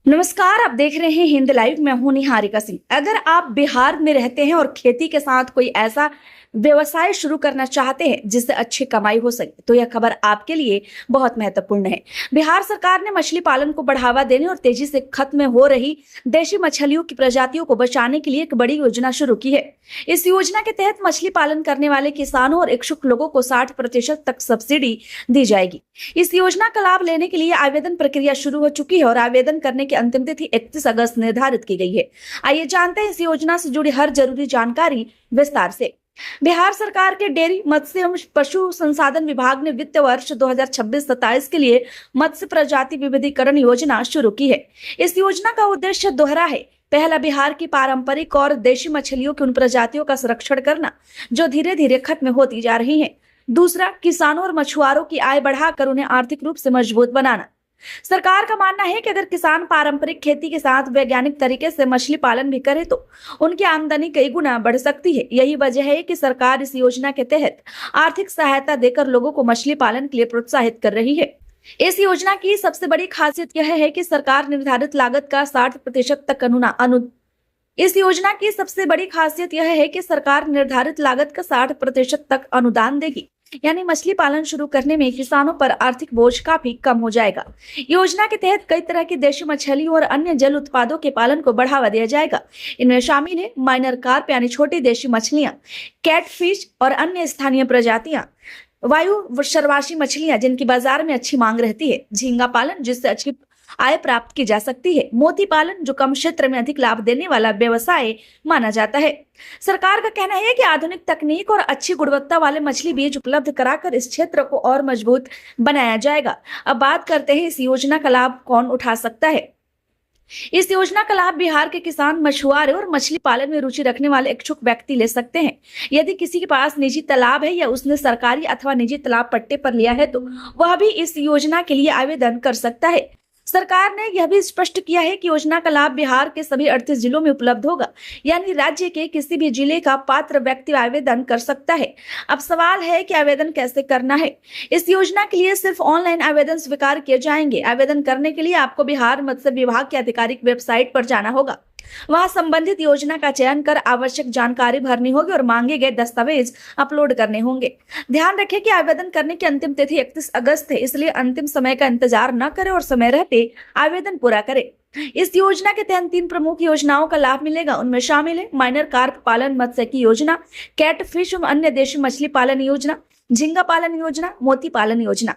नमस्कार, आप देख रहे हैं हिंद लाइव। मैं हूं निहारिका सिंह। अगर आप बिहार में रहते हैं और खेती के साथ कोई ऐसा व्यवसाय शुरू करना चाहते हैं जिससे अच्छी कमाई हो सके, तो यह खबर आपके लिए बहुत महत्वपूर्ण है। बिहार सरकार ने मछली पालन को बढ़ावा देने और तेजी से खत्म हो रही देशी मछलियों की प्रजातियों को बचाने के लिए एक बड़ी योजना शुरू की है। इस योजना के तहत मछली पालन करने वाले किसानों और इच्छुक लोगों को 60% तक सब्सिडी दी जाएगी। इस योजना का लाभ लेने के लिए आवेदन प्रक्रिया शुरू हो चुकी है और आवेदन करने की अंतिम तिथि 31 अगस्त निर्धारित की गई है। आइए जानते हैं इस योजना से जुड़ी हर जरूरी जानकारी विस्तार से। बिहार सरकार के डेयरी, मत्स्य एवं पशु संसाधन विभाग ने वित्त वर्ष 2026-27 के लिए मत्स्य प्रजाति विविधीकरण योजना शुरू की है। इस योजना का उद्देश्य दोहरा है। पहला, बिहार की पारंपरिक और देशी मछलियों की उन प्रजातियों का संरक्षण करना जो धीरे धीरे खत्म होती जा रही हैं। दूसरा, किसानों और मछुआरों की आय बढ़ाकर उन्हें आर्थिक रूप से मजबूत बनाना। सरकार का मानना है कि अगर किसान पारंपरिक खेती के साथ वैज्ञानिक तरीके से मछली पालन भी करे तो उनकी आमदनी कई गुना बढ़ सकती है। यही वजह है कि सरकार इस योजना के तहत आर्थिक सहायता देकर लोगों को मछली पालन के लिए प्रोत्साहित कर रही है। इस योजना की सबसे बड़ी खासियत यह है कि सरकार निर्धारित लागत का 60% तक इस योजना की सबसे बड़ी खासियत यह है कि सरकार निर्धारित लागत का 60% तक अनुदान देगी। यानी मछली पालन शुरू करने में किसानों पर आर्थिक बोझ काफी कम हो जाएगा। योजना के तहत कई तरह की देशी मछलियों और अन्य जल उत्पादों के पालन को बढ़ावा दिया जाएगा। इनमें शामिल है माइनर कार्प यानी छोटी देशी मछलियां, कैटफिश और अन्य स्थानीय प्रजातियां, वायु शर्वाशी मछलियां जिनकी बाजार में अच्छी मांग रहती है, झींगा पालन जिससे अच्छी आय प्राप्त की जा सकती है, मोती पालन जो कम क्षेत्र में अधिक लाभ देने वाला व्यवसाय माना जाता है। सरकार का कहना है कि आधुनिक तकनीक और अच्छी गुणवत्ता वाले मछली बीज उपलब्ध कराकर इस क्षेत्र को और मजबूत बनाया जाएगा। अब बात करते हैं इस योजना का लाभ कौन उठा सकता है। इस योजना का लाभ बिहार के किसान, मछुआरे और मछली पालन में रुचि रखने वाले इच्छुक व्यक्ति ले सकते हैं। यदि किसी के पास निजी तालाब है या उसने सरकारी अथवा निजी तालाब पट्टे पर लिया है तो वह भी इस योजना के लिए आवेदन कर सकता है। सरकार ने यह भी स्पष्ट किया है कि योजना का लाभ बिहार के सभी 38 जिलों में उपलब्ध होगा। यानी राज्य के किसी भी जिले का पात्र व्यक्ति आवेदन कर सकता है। अब सवाल है कि आवेदन कैसे करना है। इस योजना के लिए सिर्फ ऑनलाइन आवेदन स्वीकार किए जाएंगे। आवेदन करने के लिए आपको बिहार मत्स्य विभाग की आधिकारिक वेबसाइट पर जाना होगा। वहां संबंधित योजना का चयन कर आवश्यक जानकारी भरनी होगी और मांगे गए दस्तावेज अपलोड करने होंगे। ध्यान रखें कि आवेदन करने की अंतिम तिथि 31 अगस्त है, इसलिए अंतिम समय का इंतजार न करें और समय रहते आवेदन पूरा करें। इस योजना के तहत 3 प्रमुख योजनाओं का लाभ मिलेगा। उनमें शामिल है माइनर कार्प पालन मत्स्य की योजना, कैटफिश और अन्य देशी मछली पालन योजना, झींगा पालन योजना, मोती पालन योजना।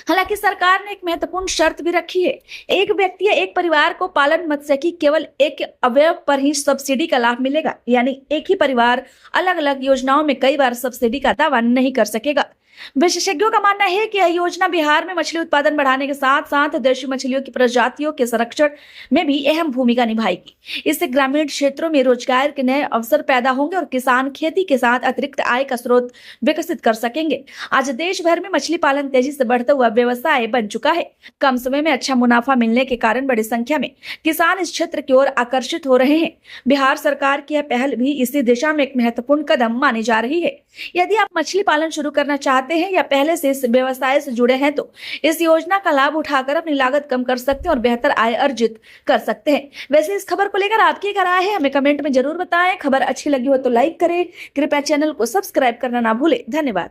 हालांकि सरकार ने एक महत्वपूर्ण शर्त भी रखी है। एक व्यक्ति या एक परिवार को पालन मत्स्य की केवल एक अवयव पर ही सब्सिडी का लाभ मिलेगा। यानी एक ही परिवार अलग अलग योजनाओं में कई बार सब्सिडी का दावा नहीं कर सकेगा। विशेषज्ञों का मानना है कि यह योजना बिहार में मछली उत्पादन बढ़ाने के साथ साथ देशी मछलियों की प्रजातियों के संरक्षण में भी अहम भूमिका निभाएगी। इससे ग्रामीण क्षेत्रों में रोजगार के नए अवसर पैदा होंगे और किसान खेती के साथ अतिरिक्त आय का स्रोत विकसित कर सकेंगे। आज देश भर में मछली पालन तेजी से बढ़ता हुआ व्यवसाय बन चुका है। कम समय में अच्छा मुनाफा मिलने के कारण बड़ी संख्या में किसान इस क्षेत्र की ओर आकर्षित हो रहे हैं। बिहार सरकार की यह पहल भी इसी दिशा में एक महत्वपूर्ण कदम मानी जा रही है। यदि आप मछली पालन शुरू करना चाहते हैं या पहले से इस व्यवसाय से जुड़े हैं तो इस योजना का लाभ उठाकर अपनी लागत कम कर सकते हैं और बेहतर आय अर्जित कर सकते हैं। वैसे इस खबर को लेकर आपकी क्या राय है, हमें कमेंट में जरूर बताएं। खबर अच्छी लगी हो तो लाइक करें। कृपया चैनल को सब्सक्राइब करना ना भूलें। धन्यवाद।